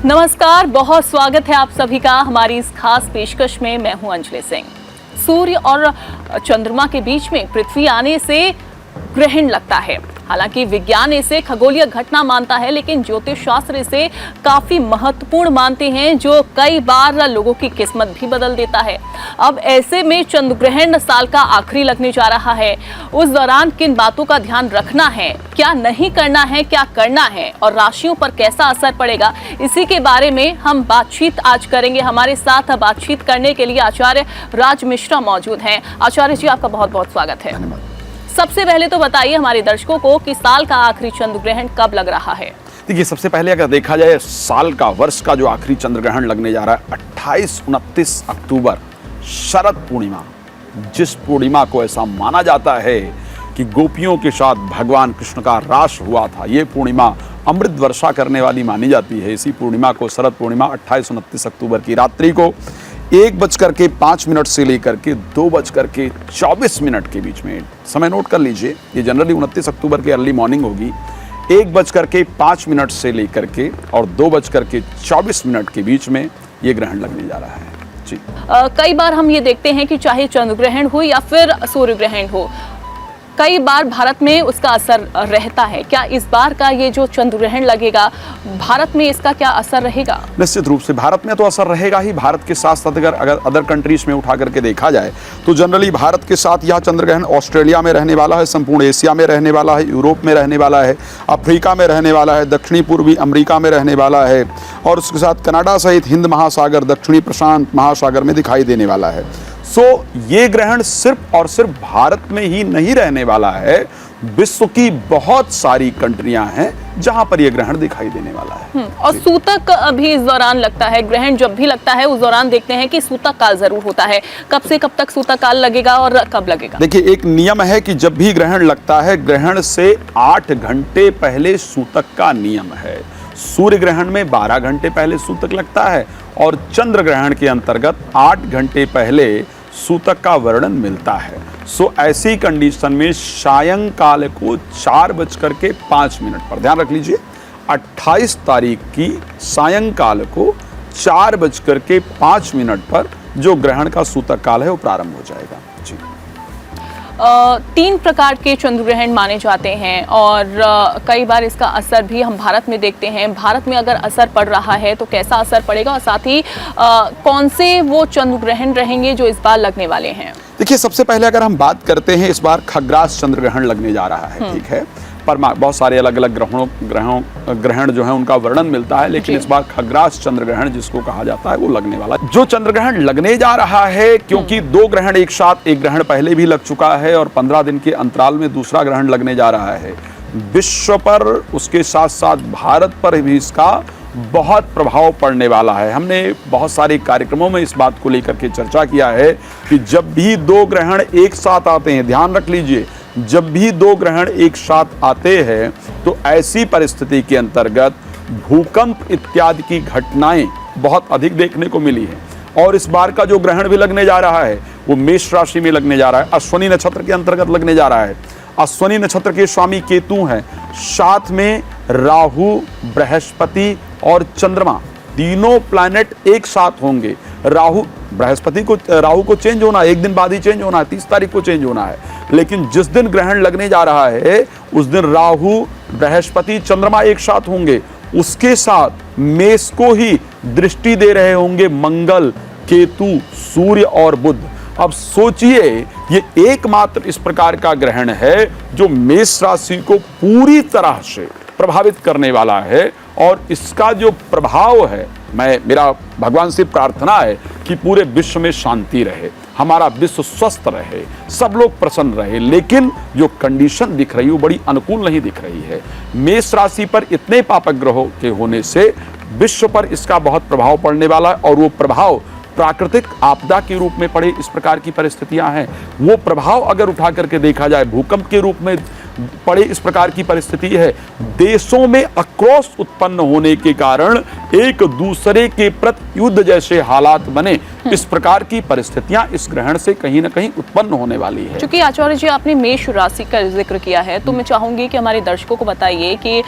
नमस्कार, बहुत स्वागत है आप सभी का हमारी इस खास पेशकश में। मैं हूं अंजलि सिंह। सूर्य और चंद्रमा के बीच में पृथ्वी आने से ग्रहण लगता है। हालांकि विज्ञान इसे खगोलीय घटना मानता है, लेकिन ज्योतिष शास्त्र इसे काफी महत्वपूर्ण मानते हैं, जो कई बार लोगों की किस्मत भी बदल देता है। अब ऐसे में चंद्र ग्रहण साल का आखिरी लगने जा रहा है। उस दौरान किन बातों का ध्यान रखना है, क्या नहीं करना है, क्या करना है और राशियों पर कैसा असर पड़ेगा, इसी के बारे में हम बातचीत आज करेंगे। हमारे साथ बातचीत करने के लिए आचार्य राज मिश्रा मौजूद हैं। आचार्य जी, आपका बहुत बहुत स्वागत है। सबसे पहले तो बताइए हमारे दर्शकों को कि साल का आखिरी चंद्र ग्रहण कब लग रहा है। देखिए, सबसे पहले अगर देखा जाए साल का, वर्ष का जो आखिरी चंद्र ग्रहण लगने जा रहा है 28-29 अक्टूबर, शरद पूर्णिमा। जिस पूर्णिमा को ऐसा माना जाता है कि गोपियों के साथ भगवान कृष्ण का रास हुआ था, ये पूर्णिमा अमृत वर्षा करने वाली मानी जाती है। इसी पूर्णिमा को, शरद पूर्णिमा, 28-29 अक्टूबर की रात्रि को 1:05 से लेकर के 2:24 के बीच में, समय नोट कर लीजिए, ये जनरली 29 अक्टूबर की अर्ली मॉर्निंग होगी, 1:05 से लेकर के और 2:24 के बीच में ये ग्रहण लगने जा रहा है जी। कई बार हम ये देखते हैं कि चाहे चंद्र ग्रहण हो या फिर सूर्य ग्रहण हो, कई बार भारत में उसका असर रहता है। क्या इस बार का ये जो चंद्र ग्रहण लगेगा, भारत में इसका क्या असर रहेगा? निश्चित रूप से भारत में तो असर रहेगा ही। भारत के साथ साथ अगर अदर कंट्रीज में उठा करके देखा जाए तो जनरली भारत के साथ यह चंद्र ग्रहण ऑस्ट्रेलिया में रहने वाला है, संपूर्ण एशिया में रहने वाला है, यूरोप में रहने वाला है, अफ्रीका में रहने वाला है, दक्षिणी पूर्वी अमेरिका में रहने वाला है और उसके साथ कनाडा सहित हिंद महासागर, दक्षिणी प्रशांत महासागर में दिखाई देने वाला है। ये ग्रहण सिर्फ और सिर्फ भारत में ही नहीं रहने वाला है, विश्व की बहुत सारी कंट्रियां हैं जहां पर यह ग्रहण दिखाई देने वाला है। और सूतक भी इस दौरान लगता है। ग्रहण जब भी लगता है उस दौरान देखते हैं कि सूतक काल जरूर होता है। कब से कब तक सूतक काल लगेगा और कब लगेगा? देखिए, एक नियम है कि जब भी ग्रहण लगता है, ग्रहण से 8 घंटे पहले सूतक का नियम है। सूर्य ग्रहण में 12 घंटे पहले सूतक लगता है और चंद्र ग्रहण के अंतर्गत 8 घंटे पहले सूतक का वर्णन मिलता है। ऐसी कंडीशन में सायंकाल को 4:05 पर, ध्यान रख लीजिए, 28 तारीख की सायंकाल को 4:05 पर जो ग्रहण का सूतक काल है वो प्रारंभ हो जाएगा जी। 3 प्रकार के चंद्र ग्रहण माने जाते हैं और कई बार इसका असर भी हम भारत में देखते हैं। भारत में अगर असर पड़ रहा है तो कैसा असर पड़ेगा और साथ ही कौन से वो चंद्र ग्रहण रहेंगे जो इस बार लगने वाले हैं? देखिए, सबसे पहले अगर हम बात करते हैं, इस बार खग्रास चंद्र ग्रहण लगने जा रहा है, ठीक है। पर बहुत सारे अलग अलग ग्रहण जो है उनका वर्णन मिलता है, लेकिन इस बार खग्रास चंद्र ग्रहण जिसको कहा जाता है वो लगने वाला है। जो चंद्र ग्रहण लगने जा रहा है, क्योंकि 2 ग्रहण एक साथ, एक ग्रहण पहले भी लग चुका है और 15 दिन के अंतराल में दूसरा ग्रहण लगने जा रहा है, विश्व पर, उसके साथ साथ भारत पर भी इसका बहुत प्रभाव पड़ने वाला है। हमने बहुत सारे कार्यक्रमों में इस बात को लेकर के चर्चा किया है कि जब भी 2 ग्रहण एक साथ आते हैं, ध्यान रख लीजिए, जब भी 2 ग्रहण एक साथ आते हैं तो ऐसी परिस्थिति के अंतर्गत भूकंप इत्यादि की घटनाएं बहुत अधिक देखने को मिली है। और इस बार का जो ग्रहण भी लगने जा रहा है वो मेष राशि में लगने जा रहा है, अश्विनी नक्षत्र के अंतर्गत लगने जा रहा है। अश्विनी नक्षत्र के स्वामी केतु हैं, साथ में राहु, बृहस्पति और चंद्रमा, तीनों प्लैनेट एक साथ होंगे। राहु को चेंज होना है, एक दिन बाद ही चेंज होना है, 30 तारीख को चेंज होना है, लेकिन जिस दिन ग्रहण लगने जा रहा है उस दिन राहु, बृहस्पति, चंद्रमा एक साथ होंगे। उसके साथ मेष को ही दृष्टि दे रहे होंगे मंगल, केतु, सूर्य और बुध। अब सोचिए, ये एकमात्र इस प्रकार का ग्रहण है जो मेष राशि को पूरी तरह से प्रभावित करने वाला है और इसका जो प्रभाव है, मेरा भगवान से प्रार्थना है कि पूरे विश्व में शांति रहे, हमारा विश्व स्वस्थ रहे, सब लोग प्रसन्न रहे। लेकिन जो कंडीशन दिख रही है वो बड़ी अनुकूल नहीं दिख रही है। मेष राशि पर इतने पापक ग्रहों के होने से विश्व पर इसका बहुत प्रभाव पड़ने वाला है और वो प्रभाव प्राकृतिक आपदा के रूप में पड़े, इस प्रकार की परिस्थितियां हैं। वो प्रभाव अगर उठा करके देखा जाए, भूकंप के रूप में पड़े, इस प्रकार की परिस्थिति है। देशों में आक्रोश उत्पन्न होने के कारण एक दूसरे के प्रति युद्ध जैसे हालात बने, इस प्रकार की परिस्थितियां इस ग्रहण से कहीं ना कहीं उत्पन्न होने वाली है। चूंकि आचार्य जी आपने मेष राशि का जिक्र किया है, तो मैं चाहूंगी कि हमारे दर्शकों को बताइए कि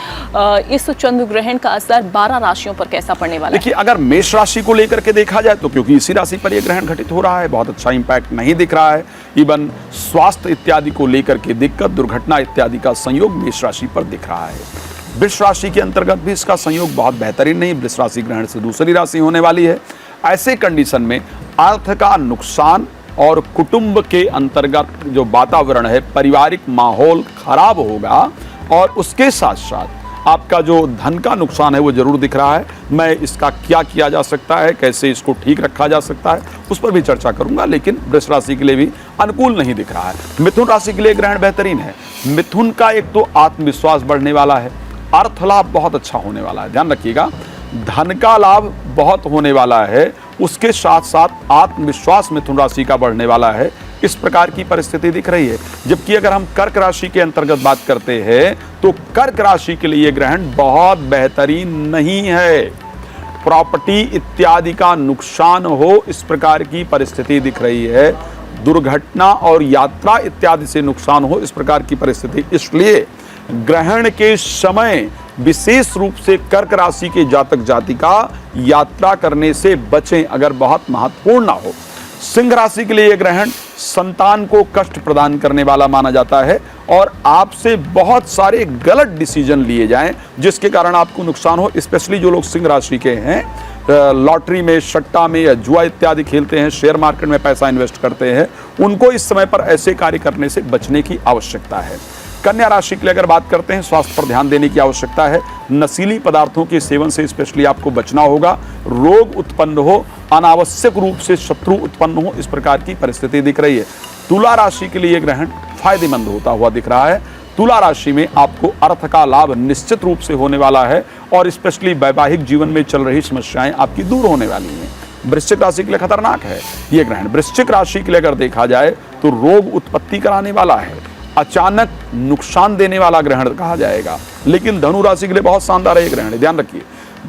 इस चंद्र ग्रहण का असर 12 राशियों पर कैसा पड़ने वाला है। देखिए, अगर मेष राशि को लेकर के देखा जाए तो क्योंकि इसी राशि पर यह ग्रहण घटित हो रहा है, बहुत अच्छा इंपैक्ट नहीं दिख रहा है। इवन स्वास्थ्य इत्यादि को लेकर के दिक्कत, दुर्घटना इत्यादि का संयोग मेष राशि पर दिख रहा है। वृष राशि के अंतर्गत भी इसका संयोग बहुत बेहतरीन नहीं, वृष राशि ग्रहण से दूसरी राशि होने वाली है। ऐसे कंडीशन में अर्थ का नुकसान और कुटुंब के अंतर्गत जो वातावरण है, पारिवारिक माहौल खराब होगा और उसके साथ साथ आपका जो धन का नुकसान है वो जरूर दिख रहा है। मैं इसका क्या किया जा सकता है, कैसे इसको ठीक रखा जा सकता है, उस पर भी चर्चा करूंगा, लेकिन वृष राशि के लिए भी अनुकूल नहीं दिख रहा है। मिथुन राशि के लिए ग्रहण बेहतरीन है। मिथुन का एक तो आत्मविश्वास बढ़ने वाला है, अर्थ लाभ बहुत अच्छा होने वाला है, ध्यान रखिएगा, धन का लाभ बहुत होने वाला है, उसके साथ साथ आत्मविश्वास मिथुन राशि का बढ़ने वाला है। इस प्रकार की परिस्थिति दिख रही है। जबकि अगर हम कर्क राशि के अंतर्गत बात करते हैं तो कर्क राशि के लिए ग्रहण बहुत बेहतरीन नहीं है। प्रॉपर्टी इत्यादि का नुकसान हो, इस प्रकार की परिस्थिति दिख रही है। दुर्घटना और यात्रा इत्यादि से नुकसान हो, इस प्रकार की परिस्थिति। इसलिए ग्रहण के समय विशेष रूप से कर्क राशि के जातक जातिका यात्रा करने से बचें, अगर बहुत महत्वपूर्ण ना हो। सिंह राशि के लिए यह ग्रहण संतान को कष्ट प्रदान करने वाला माना जाता है और आपसे बहुत सारे गलत डिसीजन लिए जाएं जिसके कारण आपको नुकसान हो। स्पेशली जो लोग सिंह राशि के हैं, लॉटरी में, सट्टा में या जुआ इत्यादि खेलते हैं, शेयर मार्केट में पैसा इन्वेस्ट करते हैं, उनको इस समय पर ऐसे कार्य करने से बचने की आवश्यकता है। कन्या राशि के लिए अगर बात करते हैं, स्वास्थ्य पर ध्यान देने की आवश्यकता है। नशीली पदार्थों के सेवन से स्पेशली आपको बचना होगा। रोग उत्पन्न हो, अनावश्यक रूप से शत्रु उत्पन्न हो, इस प्रकार की परिस्थिति दिख रही है। तुला राशि के लिए ग्रहण फायदेमंद होता हुआ दिख रहा है। तुला राशि में आपको अर्थ का लाभ निश्चित रूप से होने वाला है और स्पेशली वैवाहिक जीवन में चल रही समस्याएं आपकी दूर होने वाली हैं। वृश्चिक राशि के लिए खतरनाक है ये ग्रहण। वृश्चिक राशि के लिए अगर देखा जाए तो रोग उत्पत्ति कराने वाला है, अचानक नुकसान देने वाला ग्रहण कहा जाएगा। लेकिन धनु राशि के लिए बहुत शानदार है ये ग्रहण, ध्यान रखिए।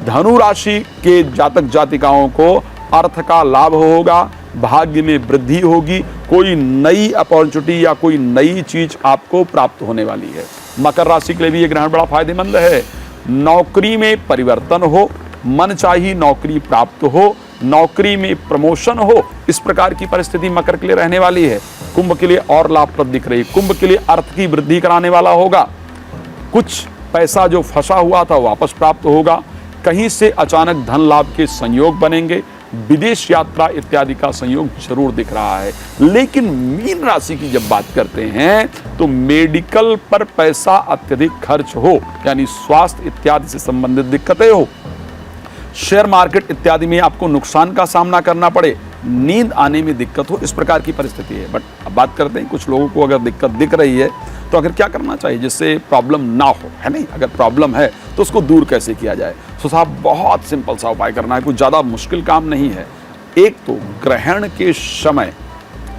धनु राशि के जातक जातिकाओं को अर्थ का लाभ होगा, भाग्य में वृद्धि होगी, कोई नई अपॉर्चुनिटी या कोई नई चीज आपको प्राप्त होने वाली है। मकर राशि के लिए भी ये ग्रहण बड़ा फायदेमंद है। नौकरी में परिवर्तन हो, मनचाही नौकरी प्राप्त हो, नौकरी में प्रमोशन हो, इस प्रकार की परिस्थिति मकर के लिए रहने वाली है। कुंभ के लिए और लाभप्रद दिख रही। कुंभ के लिए अर्थ की वृद्धि कराने वाला होगा। कुछ पैसा जो फंसा हुआ था वापस प्राप्त होगा। कहीं से अचानक धन लाभ के संयोग बनेंगे। विदेश यात्रा इत्यादि का संयोग जरूर दिख रहा है। लेकिन मीन राशि की जब बात करते हैं तो मेडिकल पर पैसा अत्यधिक खर्च हो, यानी स्वास्थ्य इत्यादि से संबंधित दिक्कतें हो, शेयर मार्केट इत्यादि में आपको नुकसान का सामना करना पड़े, नींद आने में दिक्कत हो, इस प्रकार की परिस्थिति है। बट अब बात करते हैं कुछ लोगों को अगर दिक्कत दिख रही है तो अगर क्या करना चाहिए जिससे प्रॉब्लम ना हो, है नहीं। अगर प्रॉब्लम है तो उसको दूर कैसे किया जाए। तो साहब बहुत सिंपल सा उपाय करना है, कुछ ज़्यादा मुश्किल काम नहीं है। एक तो ग्रहण के समय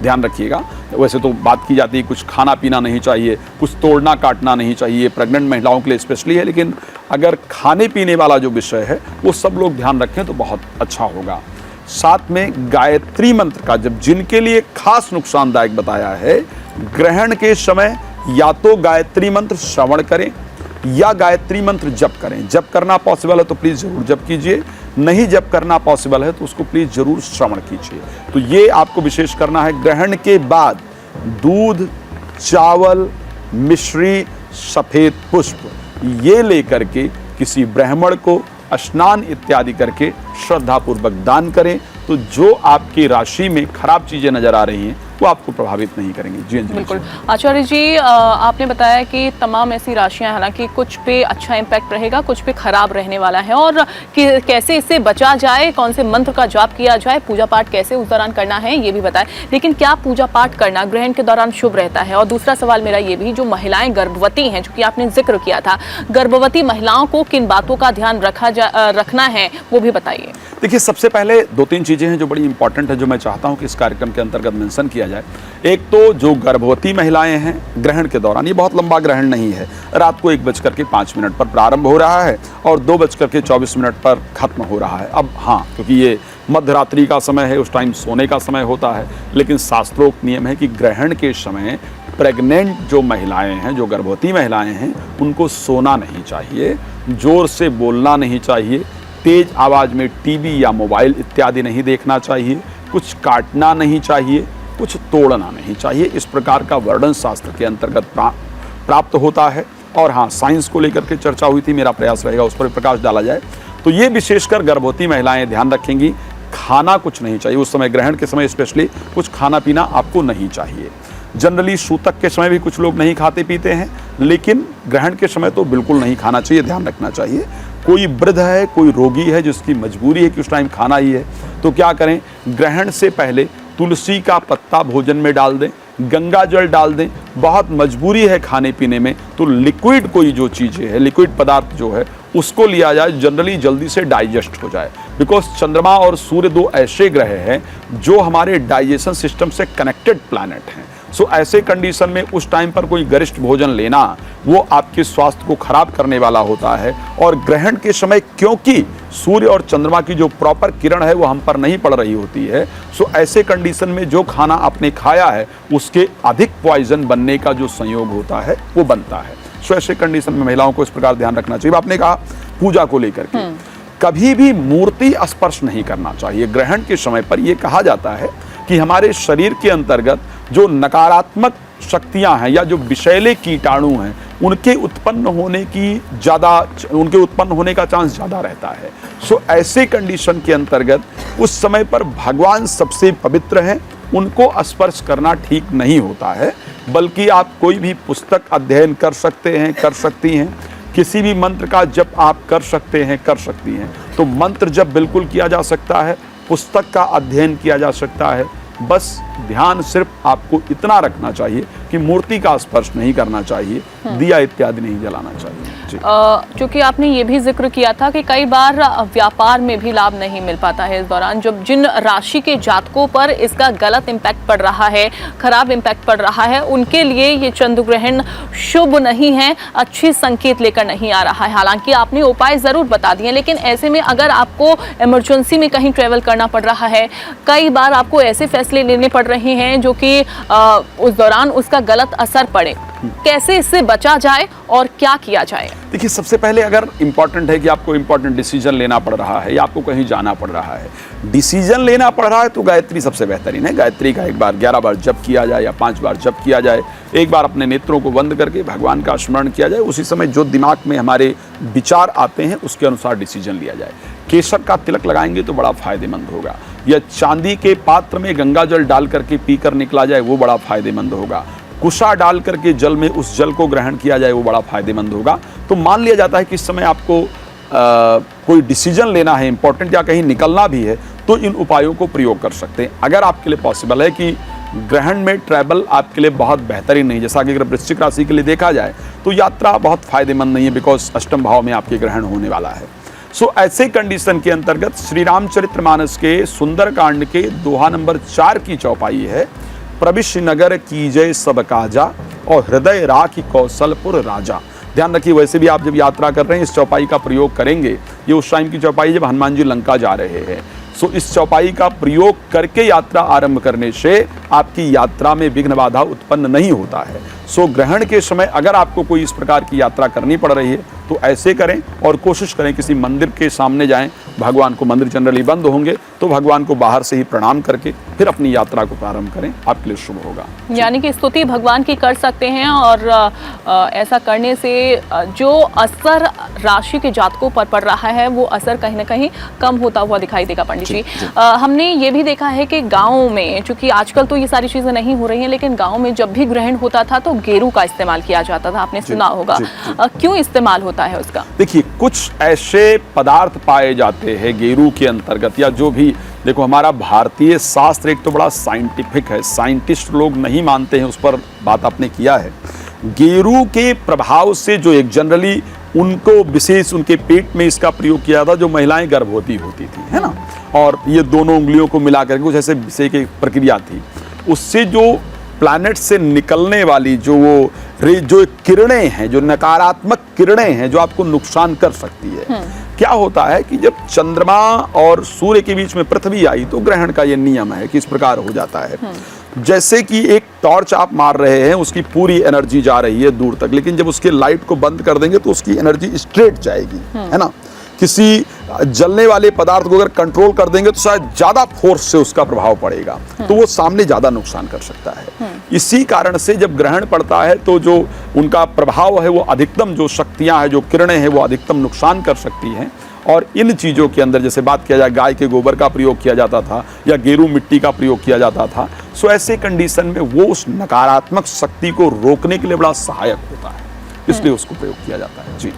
ध्यान रखिएगा, वैसे तो बात की जाती है कुछ खाना पीना नहीं चाहिए, कुछ तोड़ना काटना नहीं चाहिए, प्रेग्नेंट महिलाओं के लिए स्पेशली है, लेकिन अगर खाने पीने वाला जो विषय है वो सब लोग ध्यान रखें तो बहुत अच्छा होगा। साथ में गायत्री मंत्र का, जब जिनके लिए खास नुकसानदायक बताया है, ग्रहण के समय या तो गायत्री मंत्र श्रवण करें या गायत्री मंत्र जप करें। जप करना पॉसिबल है तो प्लीज जरूर जप कीजिए, नहीं जप करना पॉसिबल है तो उसको प्लीज जरूर श्रवण कीजिए। तो ये आपको विशेष करना है। ग्रहण के बाद दूध, चावल, मिश्री, सफेद पुष्प ये लेकर के किसी ब्राह्मण को स्नान इत्यादि करके श्रद्धापूर्वक दान करें तो जो आपकी राशि में खराब चीजें नजर आ रही हैं वो आपको प्रभावित नहीं करेंगे। जी बिल्कुल आचार्य जी, आपने बताया कि तमाम ऐसी राशियां, हालांकि कुछ पे अच्छा इम्पैक्ट रहेगा, कुछ पे खराब रहने वाला है, और कैसे इससे बचा जाए, कौन से मंत्र का जाप किया जाए, पूजा पाठ कैसे उस दौरान करना है ये भी बताएं। लेकिन क्या पूजा पाठ करना ग्रहण के दौरान शुभ रहता है? और दूसरा सवाल मेरा ये भी, जो महिलाएं गर्भवती हैं, जो कि आपने जिक्र किया था, गर्भवती महिलाओं को किन बातों का ध्यान रखना है वो भी बताइए। देखिए, सबसे पहले 2-3 चीज़ें हैं जो बड़ी इंपॉर्टेंट है, जो मैं चाहता हूं कि इस कार्यक्रम के अंतर्गत मेंशन किया जाए। एक तो जो गर्भवती महिलाएं हैं, ग्रहण के दौरान, ये बहुत लंबा ग्रहण नहीं है, रात को 1:05 पर प्रारंभ हो रहा है और 2:24 पर खत्म हो रहा है। अब हाँ, क्योंकि ये मध्य रात्रि का समय है, उस टाइम सोने का समय होता है, लेकिन शास्त्रोक्त नियम है कि ग्रहण के समय प्रेग्नेंट जो महिलाएं हैं, जो गर्भवती महिलाएं हैं, उनको सोना नहीं चाहिए, जोर से बोलना नहीं चाहिए, तेज आवाज़ में टीवी या मोबाइल इत्यादि नहीं देखना चाहिए, कुछ काटना नहीं चाहिए, कुछ तोड़ना नहीं चाहिए। इस प्रकार का वर्णन शास्त्र के अंतर्गत प्राप्त होता है। और हाँ, साइंस को लेकर के चर्चा हुई थी, मेरा प्रयास रहेगा उस पर प्रकाश डाला जाए। तो ये विशेषकर गर्भवती महिलाएं ध्यान रखेंगी, खाना कुछ नहीं चाहिए उस समय, ग्रहण के समय स्पेशली कुछ खाना पीना आपको नहीं चाहिए। जनरली सूतक के समय भी कुछ लोग नहीं खाते पीते हैं, लेकिन ग्रहण के समय तो बिल्कुल नहीं खाना चाहिए, ध्यान रखना चाहिए। कोई वृद्ध है, कोई रोगी है जिसकी मजबूरी है कि उस टाइम खाना ही है, तो क्या करें, ग्रहण से पहले तुलसी का पत्ता भोजन में डाल दें, गंगा जल डाल दें। बहुत मजबूरी है खाने पीने में, तो लिक्विड कोई जो चीज़ें है, लिक्विड पदार्थ जो है उसको लिया जाए, जनरली जल्दी से डाइजेस्ट हो जाए। बिकॉज चंद्रमा और सूर्य 2 ऐसे ग्रह हैं जो हमारे डाइजेशन सिस्टम से कनेक्टेड प्लैनेट हैं। सो ऐसे कंडीशन में उस टाइम पर कोई गरिष्ठ भोजन लेना वो आपके स्वास्थ्य को खराब करने वाला होता है। और ग्रहण के समय क्योंकि सूर्य और चंद्रमा की जो प्रॉपर किरण है वो हम पर नहीं पड़ रही होती है, सो ऐसे कंडीशन में जो खाना आपने खाया है उसके अधिक पॉइजन बनने का जो संयोग होता है वो बनता है। सो ऐसे कंडीशन में महिलाओं को इस प्रकार ध्यान रखना चाहिए। आपने कहा पूजा को लेकर के, कभी भी मूर्ति स्पर्श नहीं करना चाहिए। ग्रहण के समय पर यह कहा जाता है कि हमारे शरीर के अंतर्गत जो नकारात्मक शक्तियां हैं या जो विषैले कीटाणु हैं, उनके उत्पन्न होने का चांस ज़्यादा रहता है। सो ऐसे कंडीशन के अंतर्गत उस समय पर भगवान सबसे पवित्र हैं, उनको स्पर्श करना ठीक नहीं होता है। बल्कि आप कोई भी पुस्तक अध्ययन कर सकते हैं, कर सकती हैं, किसी भी मंत्र का जप आप कर सकते हैं, कर सकती हैं। तो मंत्र जप बिल्कुल किया जा सकता है, पुस्तक का अध्ययन किया जा सकता है। बस ध्यान सिर्फ आपको इतना रखना चाहिए कि मूर्ति का स्पर्श नहीं करना चाहिए, दिया इत्यादि नहीं जलाना चाहिए। क्योंकि आपने ये भी जिक्र किया था कि कई बार व्यापार में भी लाभ नहीं मिल पाता है इस दौरान, जब जिन राशि के जातकों पर इसका गलत इम्पैक्ट पड़ रहा है, खराब इम्पैक्ट पड़ रहा है, उनके लिए ये चंद्र ग्रहण शुभ नहीं है, अच्छी संकेत लेकर नहीं आ रहा है। हालांकि आपने उपाय जरूर बता दिए, लेकिन ऐसे में अगर आपको इमरजेंसी में कहीं ट्रेवल करना पड़ रहा है, कई बार आपको ऐसे फैसले लेने पड़ रहे हैं जो कि उस दौरान उसका गलत असर पड़े, कैसे इससे बचा जाए और क्या किया जाए? देखिए, सबसे पहले अगर इम्पॉर्टेंट है कि आपको इम्पॉर्टेंट डिसीजन लेना पड़ रहा है या आपको कहीं जाना पड़ रहा है, डिसीजन लेना पड़ रहा है, तो गायत्री सबसे बेहतरीन है। गायत्री का 11 बार जप किया जाए या 5 बार जप किया जाए। एक बार अपने नेत्रों को बंद करके भगवान का स्मरण किया जाए, उसी समय जो दिमाग में हमारे विचार आते हैं उसके अनुसार डिसीजन लिया जाए। केसर का तिलक लगाएंगे तो बड़ा फायदेमंद होगा, या चांदी के पात्र में गंगा जल डाल करके पीकर निकला जाए, वो बड़ा फायदेमंद होगा। कुशा डाल करके जल में उस जल को ग्रहण किया जाए, वो बड़ा फायदेमंद होगा। तो मान लिया जाता है कि इस समय आपको कोई डिसीजन लेना है इंपॉर्टेंट, या कहीं निकलना भी है, तो इन उपायों को प्रयोग कर सकते हैं। अगर आपके लिए पॉसिबल है कि ग्रहण में ट्रैवल आपके लिए बहुत बेहतरीन नहीं, जैसा कि अगर वृश्चिक राशि के लिए देखा जाए तो यात्रा बहुत फायदेमंद नहीं है, बिकॉज अष्टम भाव में आपके ग्रहण होने वाला है। सो ऐसे कंडीशन के अंतर्गत श्री रामचरितमानस के सुंदरकांड के दोहा नंबर 4 की चौपाई है, प्रविश्य नगर कीजय सब काजा और हृदय राखी कौशलपुर राजा। ध्यान रखिए, वैसे भी आप जब यात्रा कर रहे हैं इस चौपाई का प्रयोग करेंगे। ये उस टाइम की चौपाई जब हनुमान जी लंका जा रहे हैं। सो इस चौपाई का प्रयोग करके यात्रा आरंभ करने से आपकी यात्रा में विघ्न बाधा उत्पन्न नहीं होता है। सो ग्रहण के समय अगर आपको कोई इस प्रकार की यात्रा करनी पड़ रही है तो ऐसे करें और कोशिश करें किसी मंदिर के सामने जाएं। भगवान को, मंदिर जनरली बंद होंगे, तो भगवान को बाहर से ही प्रणाम करके फिर अपनी यात्रा को प्रारंभ करें, आपके लिए शुभ होगा। यानी कि स्तुति भगवान की कर सकते हैं और ऐसा करने से जो असर राशि के जातकों पर पड़ रहा है वो असर कहीं ना कहीं कम होता हुआ दिखाई देगा। पंडित जी, हमने ये भी देखा है कि गाँव में, चूंकि आजकल तो ये सारी चीजें नहीं हो रही हैं, लेकिन गाँव में जब भी ग्रहण होता था तो गेरू का इस्तेमाल किया जाता था, आपने सुना होगा। क्यों इस्तेमाल होता है उसका? देखिए, कुछ ऐसे पदार्थ पाए जाते हैं गेरू के अंतर्गत, या जो भी, देखो हमारा भारतीय शास्त्र एक तो बड़ा साइंटिफिक है, साइंटिस्ट लोग नहीं मानते हैं, उस पर बात आपने किया है। गेरू के प्रभाव से जो एक जनरली उनको विशेष उनके पेट में इसका प्रयोग किया था, जो महिलाएं गर्भवती होती थी, है ना, और ये दोनों उंगलियों को मिला करके कुछ ऐसे विषय की प्रक्रिया थी। उससे जो प्लैनेट से निकलने वाली जो वो जो किरणें हैं, जो नकारात्मक किरणें हैं जो आपको नुकसान कर सकती है, क्या होता है कि जब चंद्रमा और सूर्य के बीच में पृथ्वी आई तो ग्रहण का ये नियम है कि इस प्रकार हो जाता है। जैसे कि एक टॉर्च आप मार रहे हैं, उसकी पूरी एनर्जी जा रही है दूर तक, लेकिन जब उसके लाइट को बंद कर देंगे तो उसकी एनर्जी स्ट्रेट जाएगी, है ना। किसी जलने वाले पदार्थ को अगर कंट्रोल कर देंगे तो शायद ज्यादा फोर्स से उसका प्रभाव पड़ेगा, तो वो सामने ज्यादा नुकसान कर सकता है। इसी कारण से जब ग्रहण पड़ता है तो जो उनका प्रभाव है वो अधिकतम, जो शक्तियां हैं, जो किरणें हैं, वो अधिकतम नुकसान कर सकती हैं। और इन चीज़ों के अंदर जैसे बात किया जाए, गाय के गोबर का प्रयोग किया जाता था या गेरू मिट्टी का प्रयोग किया जाता था, सो ऐसे कंडीशन में वो उस नकारात्मक शक्ति को रोकने के लिए बड़ा सहायक होता है, इसलिए उसको प्रयोग किया जाता है। जी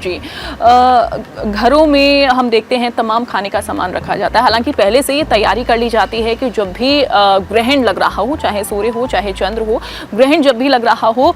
घरों में हम देखते हैं तमाम खाने का सामान रखा जाता है, हालांकि पहले से ये तैयारी कर ली जाती है कि जब भी ग्रहण लग रहा हो, चाहे सूर्य हो चाहे चंद्र हो, ग्रहण जब भी लग रहा हो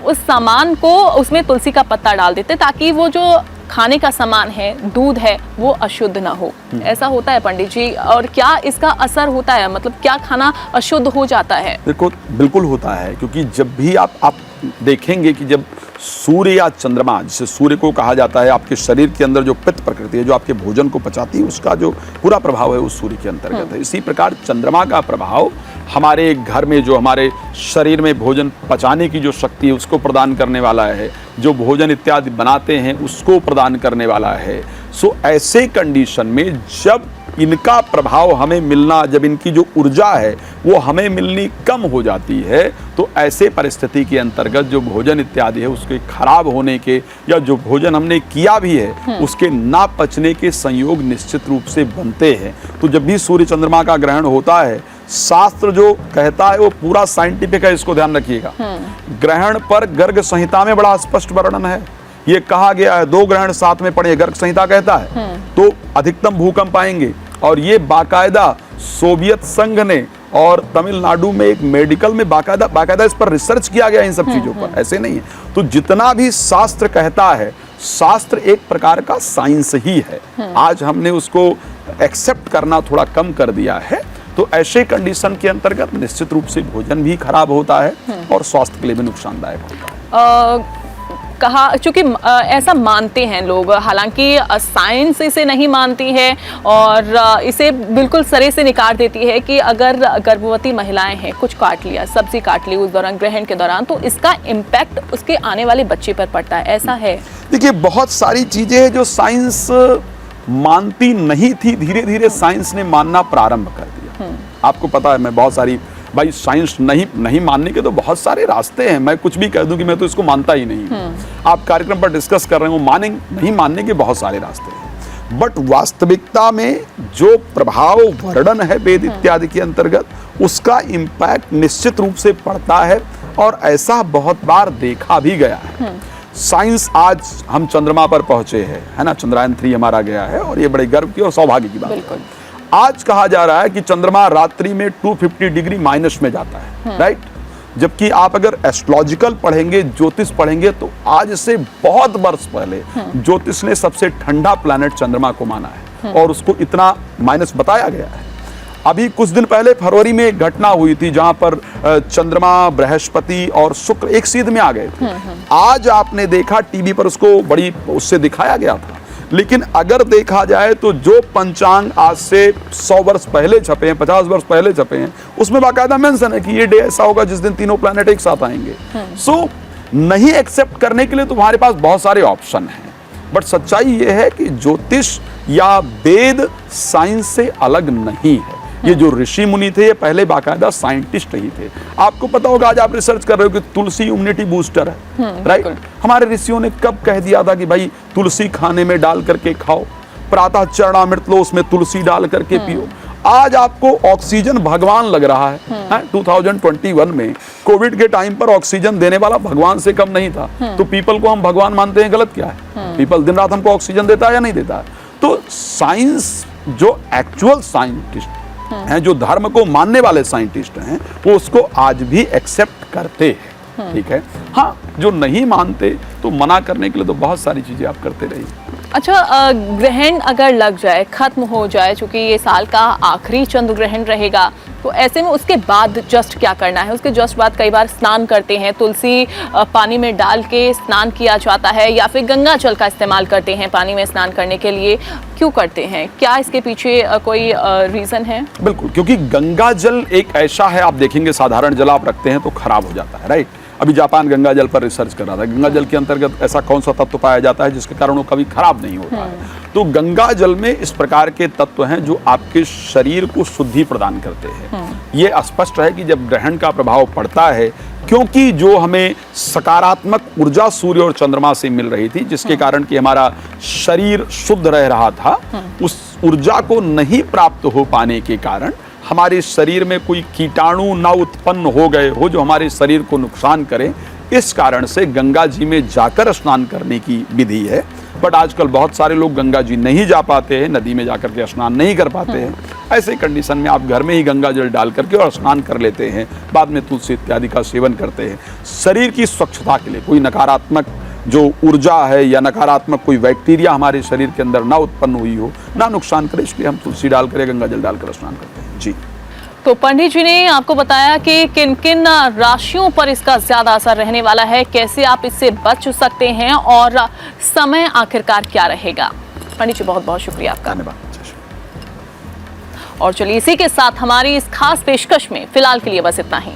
उस सामान को, उसमें तुलसी का पत्ता डाल देते ताकि वो जो खाने का सामान है, दूध है, वो अशुद्ध ना हो। ऐसा होता है पंडित जी? और क्या इसका असर होता है, मतलब क्या खाना अशुद्ध हो जाता है? देखो, बिल्कुल होता है, क्योंकि जब भी आप देखेंगे कि जब सूर्य या चंद्रमा, जिसे सूर्य को कहा जाता है, आपके शरीर के अंदर जो पित्त प्रकृति है जो आपके भोजन को पचाती है, उसका जो पूरा प्रभाव है उस सूर्य के अंतर्गत है। इसी प्रकार चंद्रमा का प्रभाव हमारे घर में, जो हमारे शरीर में भोजन पचाने की जो शक्ति है उसको प्रदान करने वाला है, जो भोजन इत्यादि बनाते हैं उसको प्रदान करने वाला है। सो ऐसे कंडीशन में जब इनका प्रभाव हमें मिलना, जब इनकी जो ऊर्जा है वो हमें मिलनी कम हो जाती है, तो ऐसे परिस्थिति के अंतर्गत जो भोजन इत्यादि है उसके खराब होने के, या जो भोजन हमने किया भी है उसके ना पचने के संयोग निश्चित रूप से बनते हैं। तो जब भी सूर्य चंद्रमा का ग्रहण होता है, शास्त्र जो कहता है वो पूरा साइंटिफिक है, इसको ध्यान रखिएगा। ग्रहण पर गर्ग संहिता में बड़ा स्पष्ट वर्णन है, ये कहा गया है 2 ग्रहण साथ में पड़े, गर्ग संहिता कहता है, तो अधिकतम भूकंप आएंगे। और ये बाकायदा सोवियत संघ ने और तमिलनाडु में एक मेडिकल में बाकायदा इस पर रिसर्च किया गया, इन सब चीजों पर, ऐसे नहीं है। तो जितना भी शास्त्र कहता है, शास्त्र एक प्रकार का साइंस ही है। आज हमने उसको एक्सेप्ट करना थोड़ा कम कर दिया है। तो ऐसे कंडीशन के अंतर्गत निश्चित रूप से भोजन भी खराब होता है और स्वास्थ्य के लिए भी नुकसानदायक होता है। कहा, चूंकि ऐसा मानते हैं लोग, हालांकि साइंस इसे नहीं मानती है और इसे बिल्कुल सरे से निकाल देती है कि अगर गर्भवती महिलाएं हैं, कुछ काट लिया, सब्जी काट ली उस दौरान, ग्रहण के दौरान, तो इसका इम्पैक्ट उसके आने वाले बच्चे पर पड़ता है, ऐसा है? देखिए, बहुत सारी चीजें हैं जो साइंस मानती नहीं थी, धीरे धीरे साइंस ने मानना प्रारंभ कर दिया। आपको पता है, मैं बहुत सारी, भाई साइंस नहीं मानने के तो बहुत सारे रास्ते हैं। मैं कुछ भी कह दूं कि मैं तो इसको मानता ही नहीं, आप कार्यक्रम पर डिस्कस कर रहे हो, नहीं मानने के बहुत सारे रास्ते हैं। बट वास्तविकता में जो प्रभाव वर्णन है वेद इत्यादि के अंतर्गत, उसका इम्पैक्ट निश्चित रूप से पड़ता है और ऐसा बहुत बार देखा भी गया है। साइंस, आज हम चंद्रमा पर पहुंचे हैं, है ना, चंद्रयान 3 हमारा गया है और ये बड़े गर्व की और सौभाग्य की बात है। आज कहा जा रहा है कि चंद्रमा रात्रि में 250 डिग्री माइनस में जाता है, राइट। जबकि आप अगर एस्ट्रोलॉजिकल पढ़ेंगे, ज्योतिष पढ़ेंगे, तो आज से बहुत वर्ष पहले ज्योतिष ने सबसे ठंडा प्लैनेट चंद्रमा को माना है और उसको इतना माइनस बताया गया है। अभी कुछ दिन पहले फरवरी में एक घटना हुई थी जहां पर चंद्रमा, बृहस्पति और शुक्र एक सीध में आ गए थे। आज आपने देखा टीवी पर उसको बड़ी उससे दिखाया गया था। लेकिन अगर देखा जाए तो जो पंचांग आज से 100 वर्ष पहले छपे हैं, 50 वर्ष पहले छपे हैं, उसमें बाकायदा मेंशन है कि ये डे ऐसा होगा जिस दिन तीनों प्लैनेट एक साथ आएंगे। सो नहीं एक्सेप्ट करने के लिए तुम्हारे पास बहुत सारे ऑप्शन हैं, बट सच्चाई ये है कि ज्योतिष या वेद साइंस से अलग नहीं है। ये जो ऋषि मुनि थे, ये पहले बाकायदा साइंटिस्ट ही थे। आपको पता होगा, आज आप रिसर्च कर रहे हो कि तुलसी इम्यूनिटी बूस्टर है, राइट। हमारे ऋषियों ने कब कह दिया था कि भाई तुलसी खाने में डाल करके खाओ, प्रातः चरणामृत लो, उसमें तुलसी डाल करके पियो। आज आपको ऑक्सीजन भगवान लग रहा है। 2021 में कोविड के टाइम पर ऑक्सीजन देने वाला भगवान से कम नहीं था। तो पीपल को हम भगवान मानते हैं, गलत क्या है? पीपल दिन रात हमको ऑक्सीजन देता है या नहीं देता है? तो साइंस, जो एक्चुअल साइंटिस्ट हैं, जो धर्म को मानने वाले साइंटिस्ट हैं, वो उसको आज भी एक्सेप्ट करते हैं, ठीक है। हाँ, जो नहीं मानते तो मना करने के लिए तो बहुत सारी चीजें आप करते रहिए। अच्छा, ग्रहण अगर लग जाए, खत्म हो जाए, चूंकि ये साल का आखिरी चंद्र ग्रहण रहेगा, तो ऐसे में उसके बाद जस्ट क्या करना है? उसके जस्ट बाद कई बार स्नान करते हैं, तुलसी पानी में डाल के स्नान किया जाता है, या फिर गंगा जल का इस्तेमाल करते हैं पानी में स्नान करने के लिए। क्यों करते हैं? क्या इसके पीछे कोई रीजन है? बिल्कुल, क्योंकि गंगा जल एक ऐसा है, आप देखेंगे साधारण जल आप रखते हैं तो खराब हो जाता है, राइट। अभी जापान गंगा जल पर रिसर्च कर रहा था, गंगा जल के अंतर्गत ऐसा कौन सा तत्व पाया जाता है जिसके कारण वो कभी खराब नहीं होता है। तो गंगा जल में इस प्रकार के तत्व हैं जो आपके शरीर को शुद्धि प्रदान करते हैं। ये स्पष्ट है कि जब ग्रहण का प्रभाव पड़ता है, क्योंकि जो हमें सकारात्मक ऊर्जा सूर्य और चंद्रमा से मिल रही थी, जिसके कारण कि हमारा शरीर शुद्ध रह रहा था, उस ऊर्जा को नहीं प्राप्त हो पाने के कारण हमारे शरीर में कोई कीटाणु ना उत्पन्न हो गए हो जो हमारे शरीर को नुकसान करें। इस कारण से गंगा जी में जाकर स्नान करने की विधि है। बट आजकल बहुत सारे लोग गंगा जी नहीं जा पाते हैं, नदी में जाकर के स्नान नहीं कर पाते हैं। ऐसे कंडीशन में आप घर में ही गंगा जल डाल करके और स्नान कर लेते हैं, बाद में तुलसी इत्यादि का सेवन करते हैं। शरीर की स्वच्छता के लिए कोई नकारात्मक जो ऊर्जा है या नकारात्मक कोई बैक्टीरिया हमारे शरीर के अंदर ना उत्पन्न हुई हो, ना नुकसान करे, इसलिए हम तुलसी डालकर या गंगा जल डालकर स्नान करते हैं। जी, तो पंडित जी ने आपको बताया कि किन किन राशियों पर इसका ज्यादा असर रहने वाला है, कैसे आप इससे बच सकते हैं और समय आखिरकार क्या रहेगा। पंडित जी, बहुत बहुत शुक्रिया आपका। धन्यवाद। और चलिए, इसी के साथ हमारी इस खास पेशकश में फिलहाल के लिए बस इतना ही।